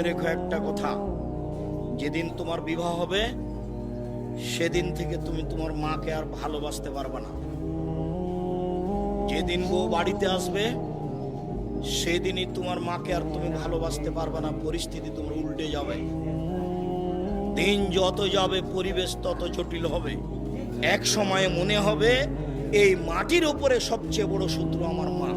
মনে রেখো একটা কথা, যেদিন তোমার বিবাহ হবে সেদিন থেকে তুমি তোমার মাকে আর ভালোবাসতে পারবে না। যেদিন বউ বাড়িতে আসবে সেদিনই তোমার মাকে আর তুমি ভালোবাসতে পারবে না। পরিস্থিতি তোমার উল্টে যাবে। দিন যত যাবে পরিবেশ তত জটিল হবে। এক সময়ে মনে হবে এই মাটির উপরে সবচেয়ে বড় শত্রু আমার মা।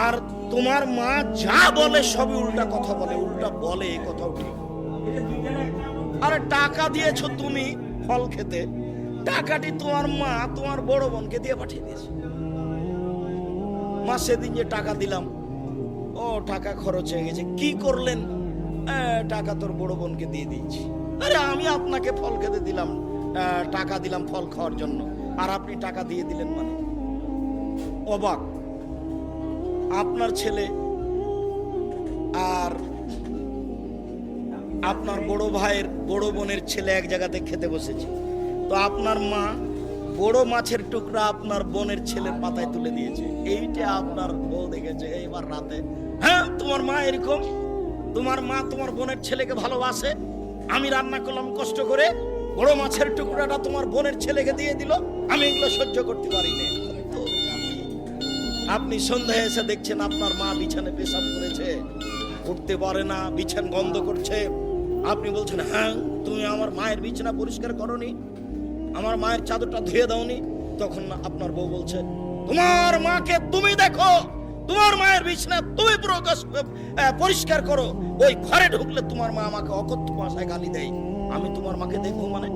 আর তোমার মা যা বলে সবই উল্টা কথা বলে, উল্টা বলে, এই কথাও ঠিক। আরে টাকা দিয়েছো তুমি ফল খেতে, টাকাটি তোমার মা তোমার বড় বোনকে দিয়ে পাঠিয়ে দিয়েছে। মা সেদিন যে টাকা দিলাম, ও টাকা খরচ হয়ে গেছে, কি করলেন? টাকা তোর বড় বোনকে দিয়ে দিয়েছি। আরে আমি আপনাকে ফল খেতে দিলাম, টাকা দিলাম ফল খাওয়ার জন্য, আর আপনি টাকা দিয়ে দিলেন মানে? অবাক। আপনার ছেলে আর আপনার বড় ভাইয়ের বড় বোনের ছেলে এক জায়গাতে খেতে বসেছে, তো আপনার মা বড় মাছের টুকরা আপনার বোনের ছেলের পাতায় তুলে দিয়েছে। এইটা আপনার বউ দেখেছে এইবার রাতে। হ্যাঁ, তোমার মা এরকম, তোমার মা তোমার বোনের ছেলেকে ভালোবাসে। আমি রান্না করলাম কষ্ট করে, বড় মাছের টুকরাটা তোমার বোনের ছেলেকে দিয়ে দিল, আমি এগুলো সহ্য করতে পারি না। আপনি সন্ধ্যায় এসে দেখছেন আপনার মা বিছানে পেশাব করেছে, উঠতে পারে না, বিছান গন্ধ করছে। আপনি বলছেন, হ্যাঁ তুমি আমার মায়ের বিছানা পরিষ্কার করনি, আমার মায়ের চাদরটা ধুয়ে দাওনি। তখন আপনার বউ বলছে, তোমার মাকে তুমি দেখো, তোমার মায়ের বিছানা তুমি পুরো পরিষ্কার করো। ওই ঘরে ঢুকলে তোমার মা আমাকে অকথ্য ভাষায় গালি দেয়, আমি তোমার মাকে দেখবো মানে?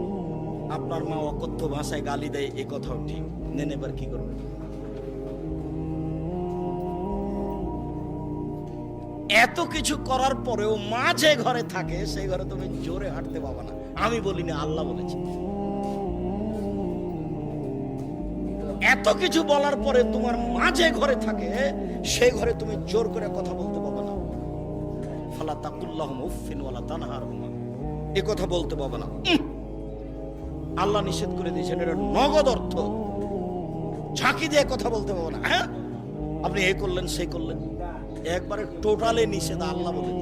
আপনার মা অকথ্য ভাষায় গালি দেয়, এ কথাও ঠিক। নেন এবার কি করবে? এত কিছু করার পরেও মা যে ঘরে থাকে সেই ঘরে তুমি জোরে হাঁটতে পাবা না। আমি বলিনি, আল্লাহ বলেছে। এত কিছু বলার পরে তোমার মা যে ঘরে থাকে সেই ঘরে তুমি জোর করে কথা বলতে পাবা না। ফালা তাকুল্লাহুম উফিন ওয়ালা তানহারহুমা, এই কথা বলতে পাবা না। আল্লাহ নিষেধ করে দিয়েছেন, এটা নগদ অর্থ। ঝাঁকি দিয়ে কথা বলতে পাবা না। হ্যাঁ, আপনি এই করলেন সেই করলেন, একবারে টোটালে নিষেধ, আল্লাহ বলে